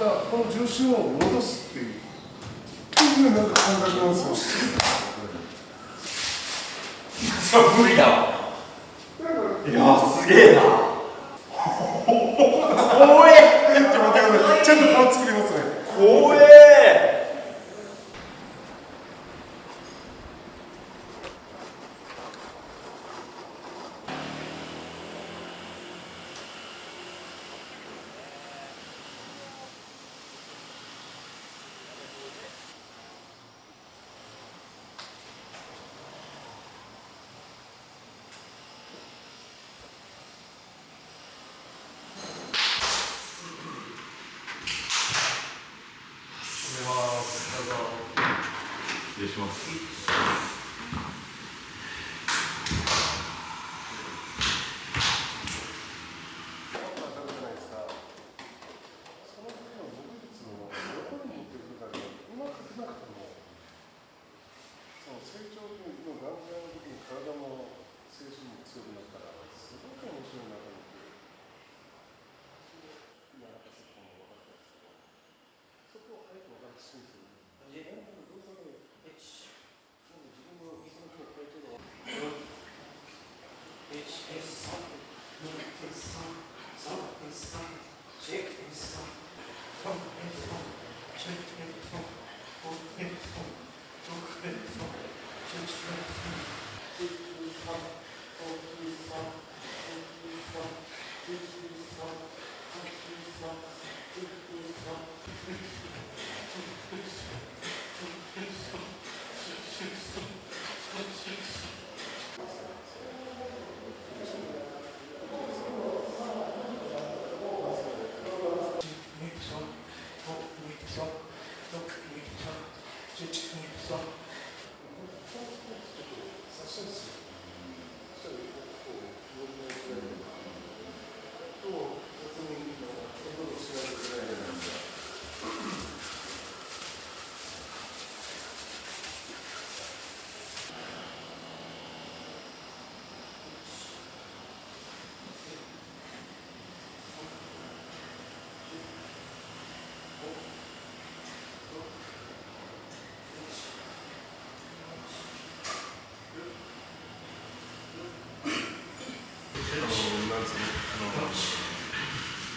たこの重心を戻すっていうなんか感覚なんですよ。無理だわ。いやすげえな。怖え。ちょっと待ってください。ちょっと顔作りますね。怖え。失礼します。成長の段階の時に体も精神も強くなったらすごく面白いなと思って。今なんかそこも分かったんですけど、そこを早く分かるしする。どうぞね。自分の水の方を変えてるの。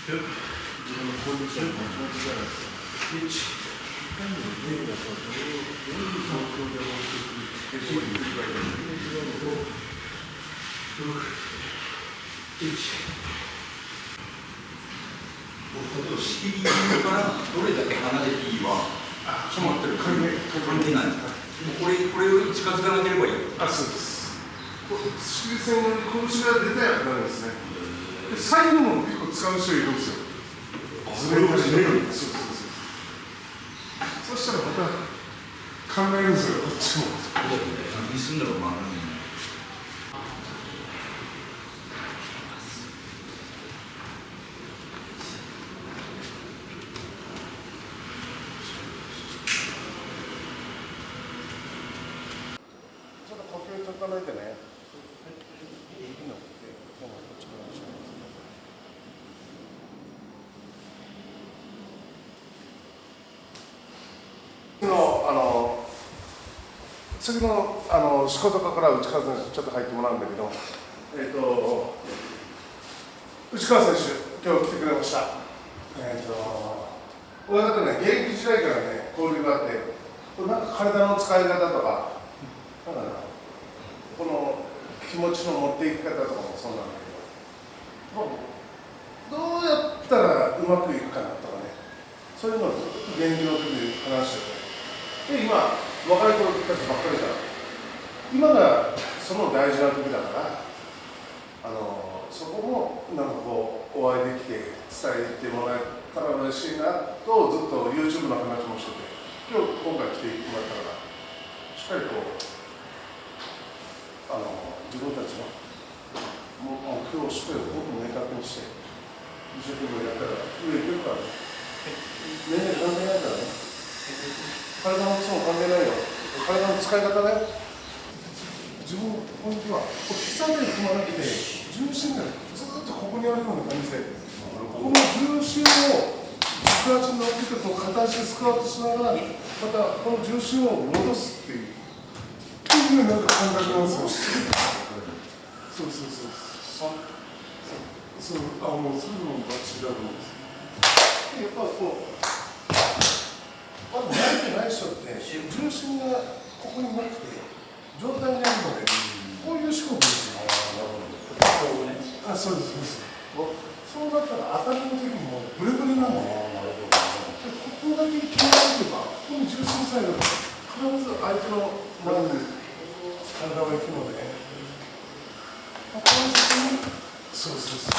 自分のコンディションの気持ちじゃないですか。いかにもゲームだとどういう状況で持っていくっていう理解が全然違うのと、例えば仕切りからどれだけ離れていいは決まってる関係ないんですか。これより近づかなければいい。あ、そうです。仕切り線に拳が出たらダメですね。サイドも結構使う人いるんですよ。それをしないように。そうしたらまた考えるんですよ、こっちも。何すんだろう、まあ。ちょっと呼吸整えてね。次の仕事場から内川選手ちょっと入ってもらうんだけど、内川選手今日来てくれました。親方ね、現役時代からね交流があって、なんか体の使い方とか、なんかこの気持ちの持っていき方とかもそうなんだけど、どうやったらうまくいくかなとかね、そういうのをずっと現役の時に話してて、で今若い子たちばっかりじゃん。今がその大事な時だから、そこもなんかこうお会いできて伝えてもらえたら嬉しいなとずっと YouTube の話もしてて、今回来てもらったからしっかりこう自分たちの目標をしっかり僕も明確にして一生懸命やったら上行けるからね。年齢関係ないからね。体の基礎も関係ないよ。体の使い方だよ。自分のポイントは膝で踏まなくて重心がずっとここにあるような感じで、この重心を足に乗っけてこう片足でスクワットしながらまたこの重心を戻すっていうなんか感覚なんですよ。そうもうそれでもバッチリだと思うんです。やっぱこうまだ慣れてない人って重心がここになくて上体にあるのでこういう四股ですよ。そうです。そうなったら当たりの時にもうブレブレなんで、ここだけ決められれば、ここに重心さえあれば必ず相手の前に体が行くので、この先にそう。そう。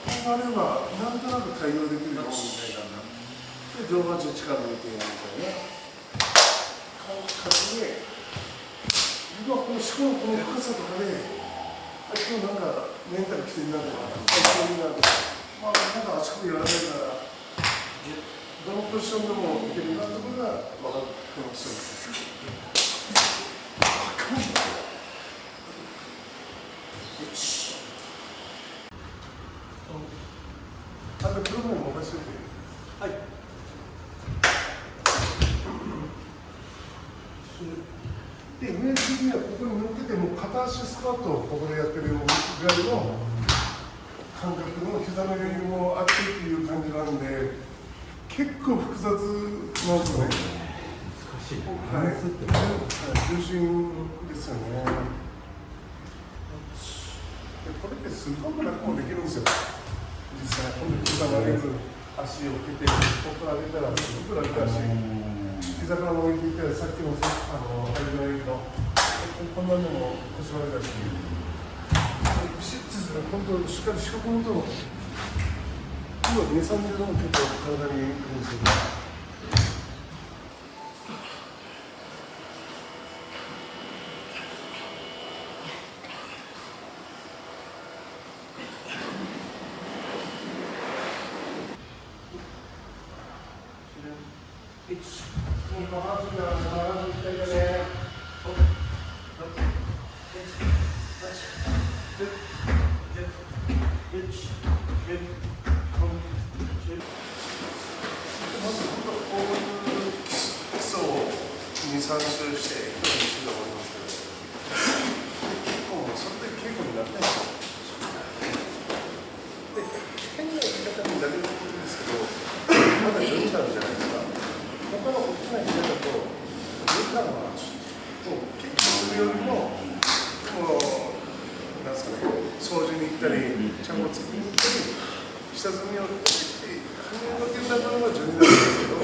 ここがあれば、なんとなく対応できるよみたいな。で、上半身力抜いてみたいな感覚で、今この思考のこの深さとかで、今日なんかメンタルきてるなとか、体調いいなとか、なんか足首やらないから、どのポジションでもいけるなところが分かってますよ。分かんない。プログラム任せて。はい。で、イメージ的にはここに乗ってても片足スクワットをここでやってるぐらいの感覚の膝の余裕もあってっていう感じなんで、結構複雑なんですよね。難しい。重心ですよね。これってすごく楽もできるんですよ。実際、この膝曲げず、足を受けて、ここから上げたらすごく楽だし、膝から伸びていったら、さっきの足の指の、こんなのも腰曲げだし、ピシッとする、本当、しっかり四股のとの、今2、30度も結構体にいいんですよね。2、3周して1人にして終わりますけど、結構それで稽古になってないんですよ。で、変な言い方になりにくいんですけど、まだ4段じゃないですか。他の大きな言い方と、4段は結構するよりも、なんですかね、掃除に行ったり、茶をつきに行ったり、下積みをしていって、羽の現段階は12段ですけど、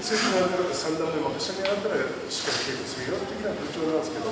次になると3段目も下に上がったらしっかり稽古するよ的な部長なんですけど、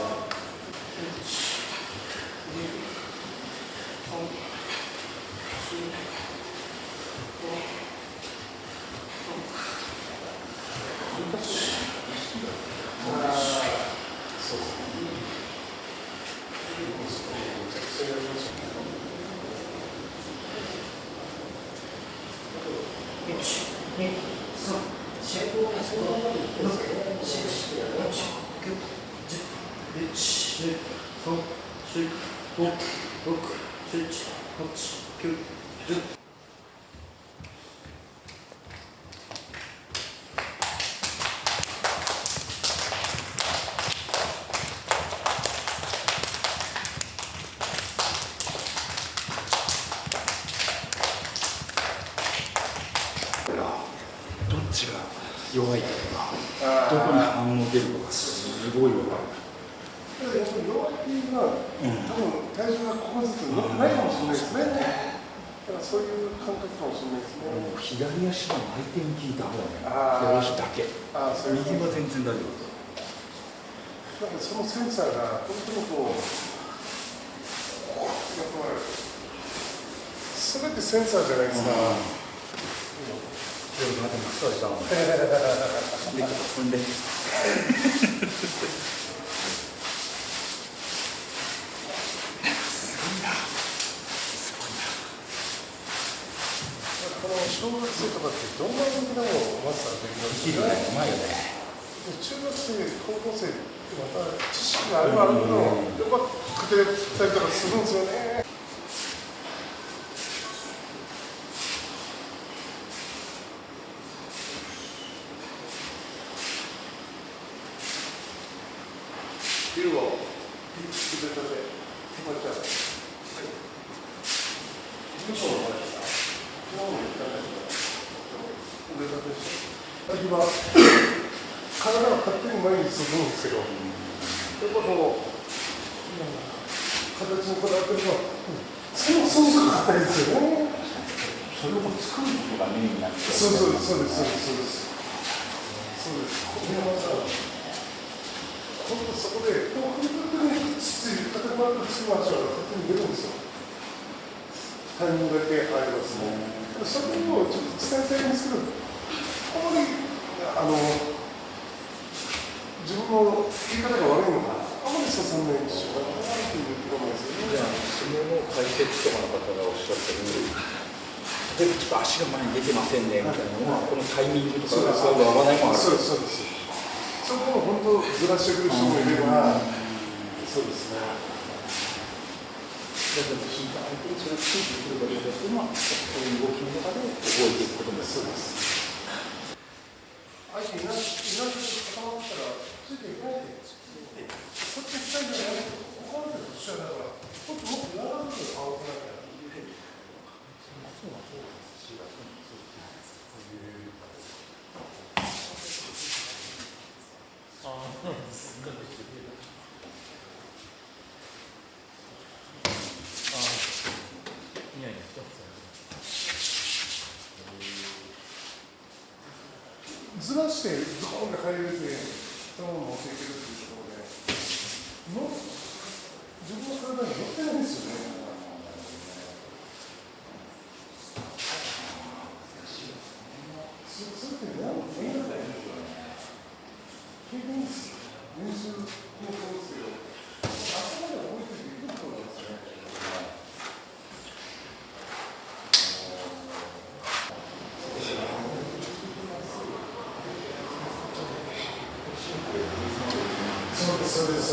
どっちが弱いかとか、どこに反応出るかがすごい分かる。弱いっていうのは、多分体重がここずつないかもしれないですね。だからそういう感覚かもしれないですね。左足の回転筋ダメだね。左足だけ。右は全然大丈夫。なんかそのセンサーが本当にこう、やっぱり全てセンサーじゃないですか。でもまたマッサージしたの。で、ほんで。この小学生とかってどんな動きでもマスターできますね。うまいよね。中学生、高校生ってまた知識があればあるほど、よく家庭たりとかするんですよね。ビルを入れたで、止まっちゃう。事務所の前ですか。昨日も言ったんだけど、腕立てして。今、体が勝手に前に進むんですよ。やっぱこう、形にこだわってるのは、そうかったですよね。それを作ることがメインになってる。そうです。これはさ、本当そこで、こういうふうについて、例えばつきましょうが勝手に出るんですよ。タイミングだけありますね。それをちょっと伝えたいんですけど、あまり自分の言い方が悪いのか、あまり刺さんないんでしょうかなというところなんですよね。じゃあ、相撲の解説とかの方がおっしゃってる、例えばちょっと足が前に出てませんねみたいなのは、このタイミングとかが合わないもある。そうです。そこを本当ずらしてくる人もいれば、そうですね。だから引いた相手にそれをついてくるかどうかっていうのは、こういう動きの中で覚えていくこともそうです。相手いなく固まったらついていかないで、こっち来たいんじゃない？ここまでと一緒だから、もっと長く青くなきゃ。ずらしてズコンで入れて、そのまま持っていけるっていうところで、自分の体に乗ってないんですよね。それって何の経験ですよ。練習のそうですけど、頭で覚えていくことなんですね。そうです。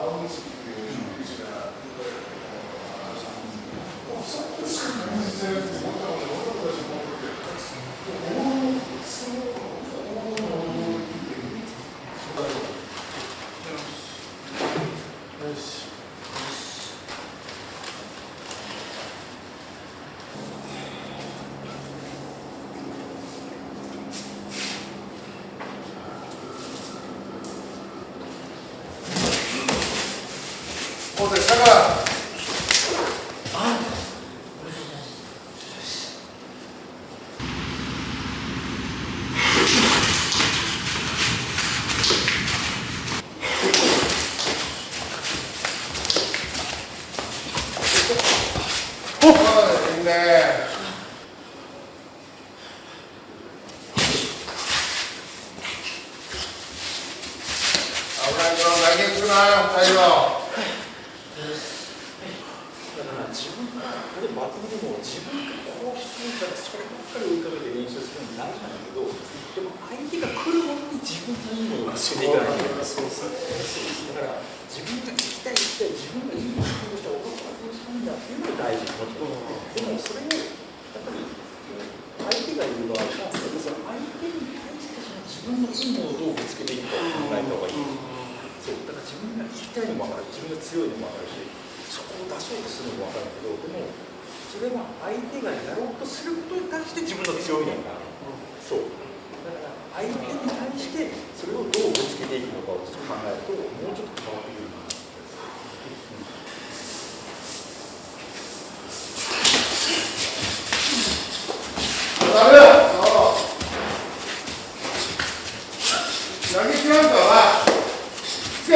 青虫っていう植物が、そうですかね。こうでしたから。いいね。青木君投げつくなよ、太陽。だから自分が、例えばバッティングでも自分がこうしていたらそればっかり追いかけて練習するの大事なんだけど、でも相手が来るものに自分のいいものをつけていかないといけない。だから自分が行きたい自分がいいものをして俺はこうしたいんだっていうのが大事。でもそれをやっぱり相手がいる場合は、その相手に対して自分のいいものをどうぶつけていくかを考えた方がいい。そうだから自分が行きたいのも分かる、自分が強いのも分かるし、そこを出そうとするのも分かるけど、でもそれは相手がやろうとすることに対して自分の強いのが、そうだから相手に対してそれをどうぶつけていくのかをちょっと考えるともうちょっと変わってくるかな。ダメだ。投げ違うんだわ。つけ。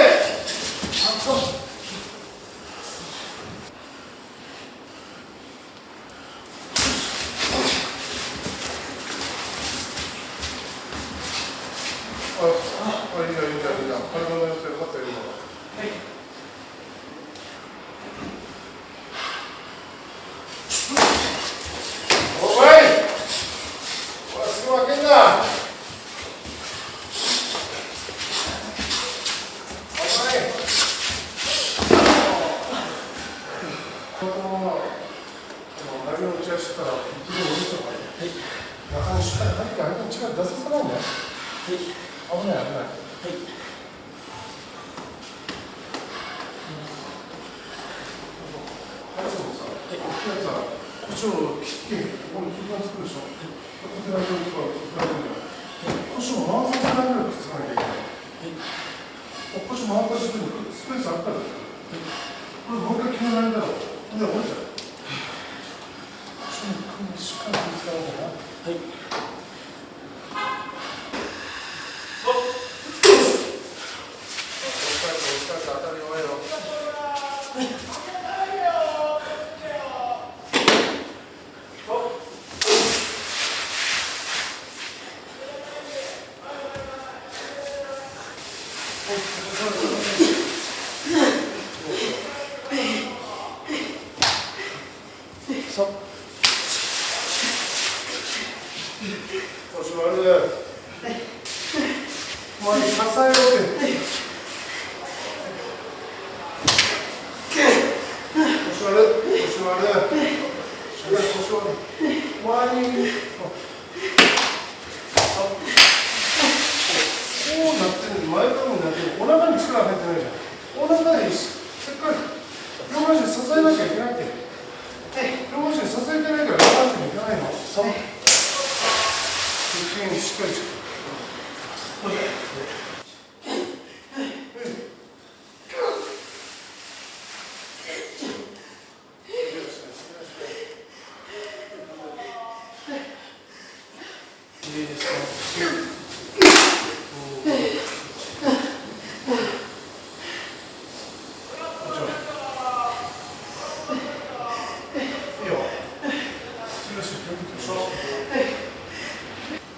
いいじゃん。体の寄せよかったよ、今の。はい。から一度下りておかない。中にしっかり入って相手に力出させないんだよ。危ない危ない。腰を切って、ここに空間作るでしょ。こちらに腰を回させないぐらいくっつかなきゃいけない。腰回った時にスペースあったら、これもう一回決められたら、これで折れちゃう。腰にしっかりくっつかなきゃいけない。当たり前よ。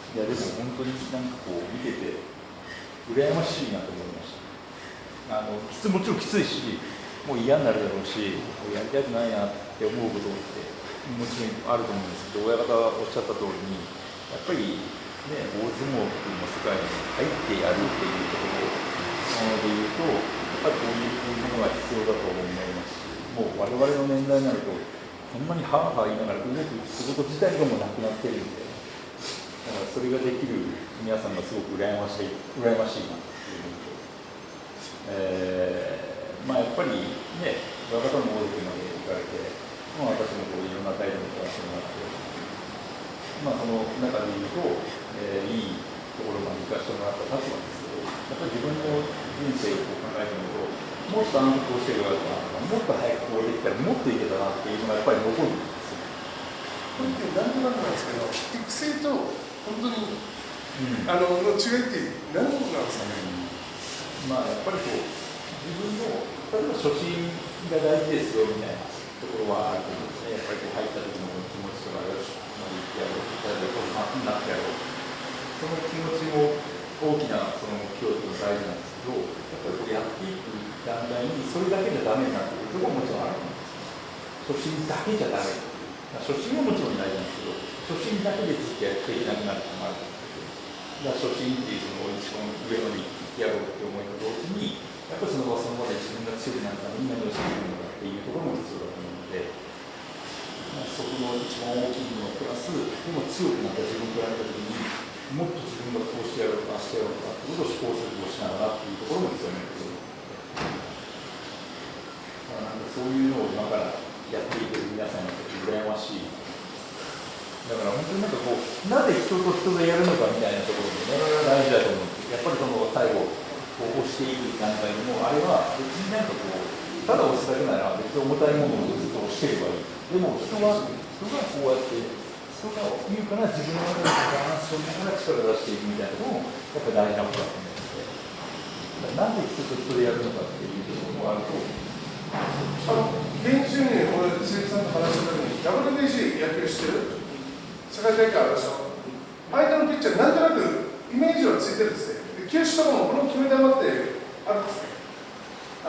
いやでも本当になんかこう見てて羨ましいなと思いました。もちろんきついし、もう嫌になるだろうし、やりたくないなって思うことってもちろんあると思うんですけど、親方がおっしゃった通りにやっぱりね、大相撲の世界に入ってやるっていうところでいうと、やっぱりこういうものが必要だと思いますし、もう我々の年代になるとこんなにハーハー言いながら動く仕事自体がもうなくなってるんで、だからそれができる皆さんがすごく羨ましいなっていうのと、やっぱりね、親方も大関まで行かれて、私もこういろんな態度に暮らしてもらって、その中でいうと、いいところまで行かせてもらった立場ですけど、やっぱり自分の人生を考えてみると、もっとあのことをしてるようだったな、もっと早くこうできたらもっといけたなっていうのがやっぱり残るんですよ。これって何となくなんですけど、育成と本当に、の違いって何なんですかね。やっぱりこう自分の例えば初心が大事ですよみたいなところはあると思うんですね。やっぱりこう入った時の気持ちとかよし、言ってやろう、例えばこうなってやろう、その気持ちも大きなその目標というのが大事なんですけど、やっぱりこうやっていく段階にそれだけじゃダメになっているところももちろんあるんです。初心だけじゃダメ。初心はもちろん大事なんですけど、初心だけでずっとやっていけなくなることもあるんですけど、初心っていうその一番上まで行ってやろうって思いと同時に、やっぱりその場で自分が強くなるために何をしているのかっていうところも必要だと思うので、そこの一番大きいものプラス、でも強くなった自分とやったときに、もっと自分がこうしてやろうか、してやろうかっていうことを試行錯誤しながらっていうところも必要なんですよ。そういうのを今からやっていける皆さんにとって羨ましい。だから本当にこう、なぜ人と人でやるのかみたいなところでね、大事だと思うんです。やっぱりその最後、こう押していく段階にも、あれは別にこう、ただ押すだけなら別に重たいものをずっと押してればいい。でも人がこうやって、人が言うから自分の中でバランスを見ながら力を出していくみたいなのも、やっぱり大事なことだと思うので、なんで人と人でやるのかっていうところがあると、現地に俺、鈴木さんと話したときに、WBC 野球してる世界大会あるでしょ。相手のピッチャー、なんとなくイメージはついてるんですね。球種とかもこの決め球ってあるんですね。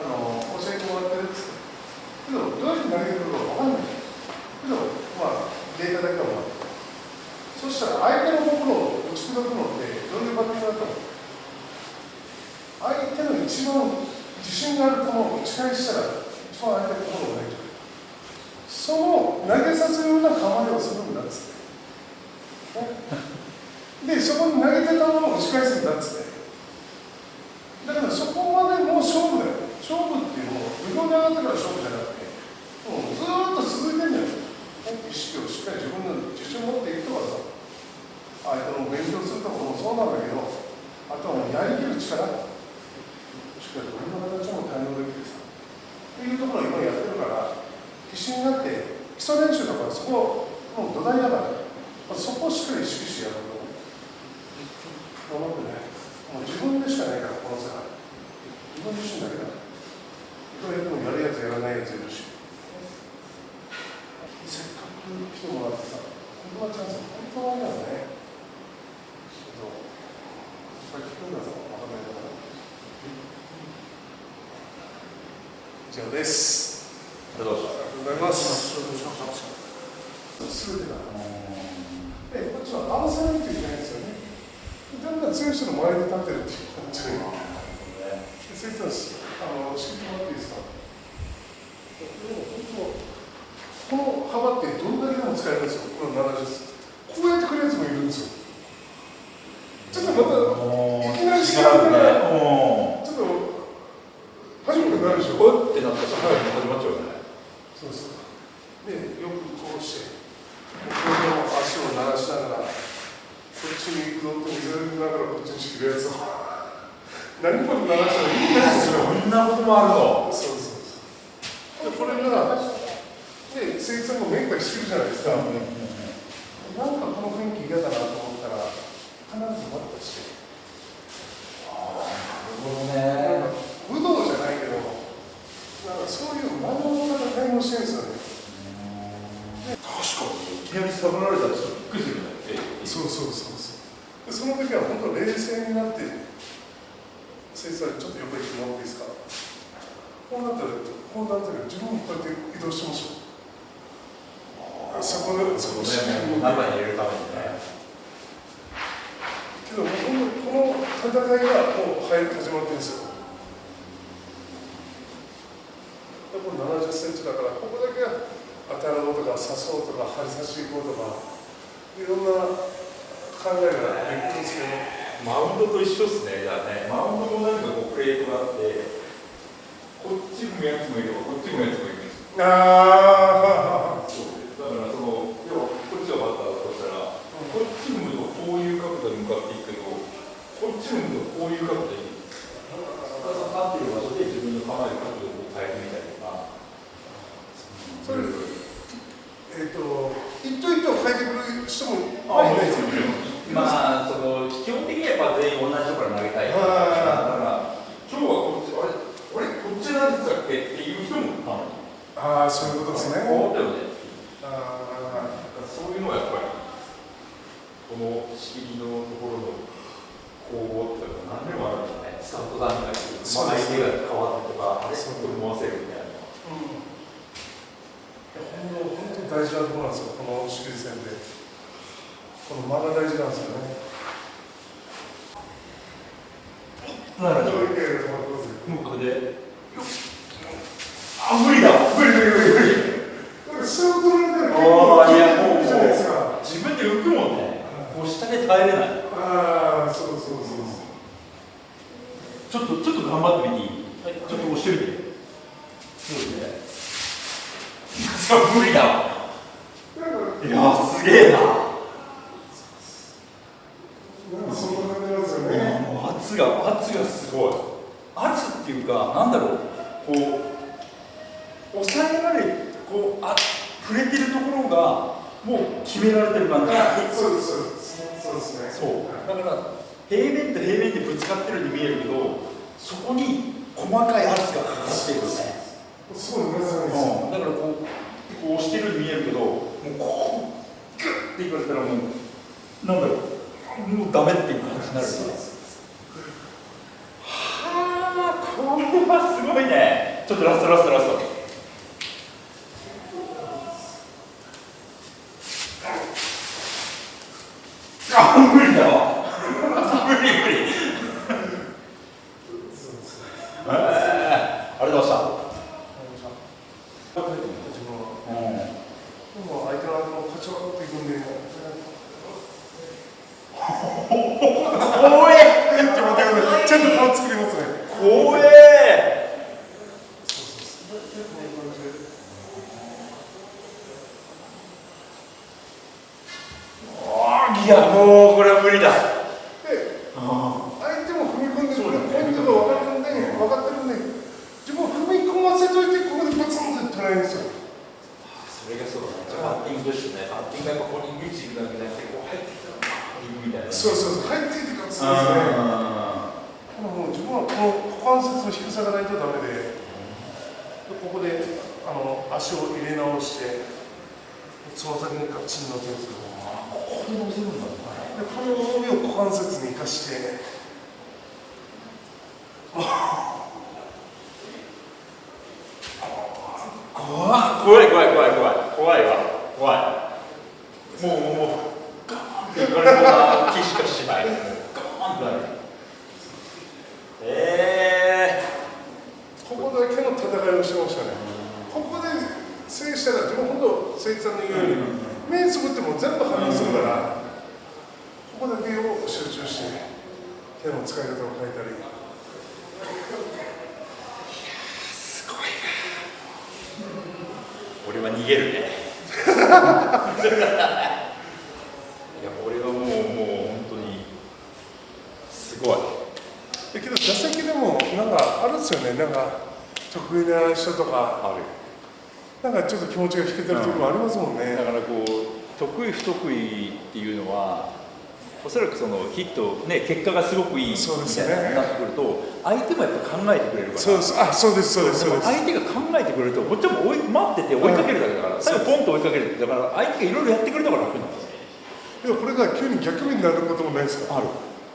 教えてもらってるんですけど、どういうふうに投げてくるか分かんない。けど、データだけはもらって。そしたら相手の方向を打ち砕くのってどういうバッティングだったの？相手の一番自信がある球を打ち返したら一番相手の心を投げてくる。そその投げさすような構えをするんだっつって、ね、でそこに投げてたものを打ち返すんだっつって、だからそこまでもう勝負だよ。勝負っていうのも無料で上がってから勝負じゃなくて、もうずーっと続いてるんだよ。意識をしっかり自分の自信を持っていくとかさ、相手の勉強するところもそうなんだけど、あとはもうやりきる力、しっかりどんな形も対応できるさっていうところを今やってるから、必死になって基礎練習とかそこもう土台だから、そこをしっかり意識してやると思ってね、もう自分でしかないからこの世界、自分自身だけだから、いくらやってもやるやつやらないやついるし、せっかく来てもらってさ、本当はチャンス、本当はだよね。けど、いっぱい聞くんだぞ、わかんないから。以上です。ありがとうございます。すべてが。で、こっちは合わせないといけないんですよね。だんだん強い人の周りに立ってるっていう感じで。先生、仕切ってもらっていいですか。でも本当、この幅ってどんだけでも使えるんですよ、この70センチ。こうやってくるやつもいるんですよ。ちょっとまた、いきなり違うから、ちょっと、初めてなるでしょ。おってなったら、始まっちゃうね。そうそう。で、よくこうして、この足を鳴らしながら、こっちに行くぞって見せながらこっちに仕切るやつを。何これ鳴らしたらいいんですよ。そんなこともあるの。そうそうそう。で、これが、で、誠一さんも目いっぱいしてるじゃないですか。なんかこの雰囲気嫌だなと思ったら、必ず待ったして。なるほどね。武道じゃないけど、なんかそういう真ん中の対応してるんですよね。確かに。いきなり下がられたらびっくりするね。そうそうそうそう。で、その時は本当冷静になって、先生、ちょっと横行ってもらっていいですか。こうなったら、こうなったら自分もこうやって移動しましょう。そこで、そこで、中に入れるためにね。けど、この戦いがもう始まってるんですよ。で、これ70センチだから、ここだけは当たろうとか、刺そうとか、張り差し行こうとか、いろんな考えができるんですけど。マウンドと一緒ですね。じゃあね、マウンドもなんかこうプレートがあって、こっち向くやつもいれば、こっち向くやつもいるんですよ。ああ。そうです。だから要はこっちがバッターだとしたら、こっち向くとこういう角度に向かっていくけど、こっち向くとこういう角度に。立っている場所で自分の構える角度を変えてみたりとか。それ、一頭一頭変えてくる人もいないですよね。まあ、基本的にはやっぱ全員同じところから投げたい。だから今日はこっち、こっちなんですかっていう人もああ、そういうことですね。思ったよね。そういうのはやっぱり、この仕切りのところの攻防っていうのは何でもあるんだね。スタート段階で、相手が変わってとか、あれ思わせるみたいな。本当に大事なところなんですよ、この仕切り戦で。この間が大事なんですよね。なるほど。もうこれで。あ、無理だ。無理。なんか下を取られたら結構いや、もうじゃないですか。自分で浮くもんね。こう下で耐えれない。ああ、そう。ちょっと頑張ってみていい？ちょっと押してみて。そうですね。無理だわ。いや、すげえな。そんな感じなんですよね。もう圧がすごい。圧っていうか、なんだろう。こう抑えられ、触れてるところがもう決められてる感じ。そうですね。そう。だから平面と平面でぶつかってるように見えるけど、そこに細かい圧がかかってるよね。すごい皆さんですよ。だからこう押してるように見えるけど、もうこうグッていかれたらもうなんだろう、もうダメっていう感じになる。はあ、これはすごいね。ちょっとラスト。あ、無理だわ。無理。ありがとうございました。と思った自分は。うんでも相手の頭をカチョーっていくんで、怖えちょっと待ってください。ちゃんと顔作りますね。怖えそうそうそう。こういう感じで。いやもうこれは無理だ。で、相手も踏み込んでくるポイントが分かってるんで、自分踏み込ませといて、ここでバツンって取らないんですよ。それがそうだね。じゃあバッティングとしてね、バッティングがやっぱここにリーチいくだけじゃなくて、こう入ってきたらバーッみたいな。そうそうそう、入っていてからそうですね。もう自分はこの股関節の低さがないとダメで、ここで足を入れ直して、つま先にガッチン乗せるんですよ。ここで乗せるんだね。でこの重みを股関節に生かして、怖いわ。もうガーンっていかれそうな気しかしない。ガーンってなる。ここだけの戦いをしてましたね。ここで制したら、自分本当、誠一さんの言うように、目つぶっても全部反応するから、ここだけを集中して、手の使い方を変えたり。すごいな。俺は逃げるね。いや、俺はもう本当にすごい。だけど打席でもなんかあるんですよね。なんか得意な人とか、ある。なんかちょっと気持ちが引けてる時もありますもんね。だからこう得意不得意っていうのはおそらくそのヒットね結果がすごくいいみそうですねたいなになってくると相手もやっぱ考えてくれるから。そうです。あ、そうですそうですそうです。相手が考えてくれるとこっちも待ってて追いかけるだけだから、最後ポンと追いかけるだから相手がいろいろやってくれたから楽になる。でもこれが急に逆になることもないですか。ある。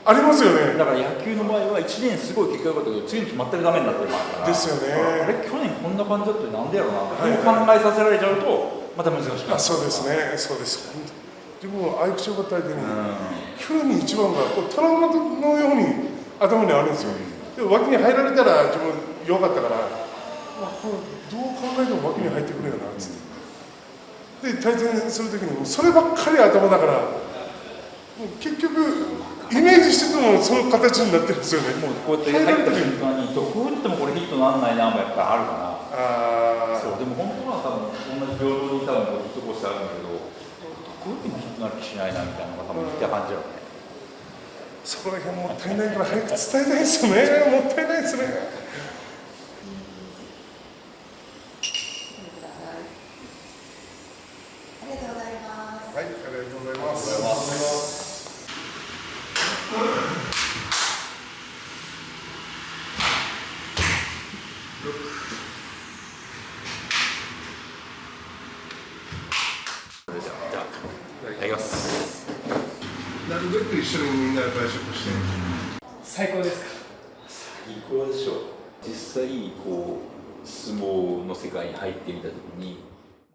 ありますよね。だから野球の場合は1年すごい結果良かったけど次の日全くダメになってるもあるから。ですよね。あれ去年こんな感じだってなんでやろうなって考えさせられちゃうとまた難しくなる。あ、そうですね。そうです。自分は相口を相手に急に一番がこうトラウマのように頭にあるんですよ。でも脇に入られたら自分弱かったから、これどう考えても脇に入ってくるよなっつって。で対戦するときにもそればっかり頭だから、もう結局イメージしててもその形になってるんですよね。もうこうやって入った瞬間にどこ打ってもこれヒットなんないなもやっぱりあるかあら。そうでも本当は多分同じ平等に多分ヒットコースあるんだけどどこ打ってもヒットなる気しないなみたいなのが多分見た感じだよね。そこら辺もったいないから早く伝えたいですよね。もったいないですね。ありがとうございます。はい、ありがとうございます。それじゃあいただきます。なるべく一緒にみんなで外食して。最高ですか。最高でしょ。実際こう相撲の世界に入ってみたときに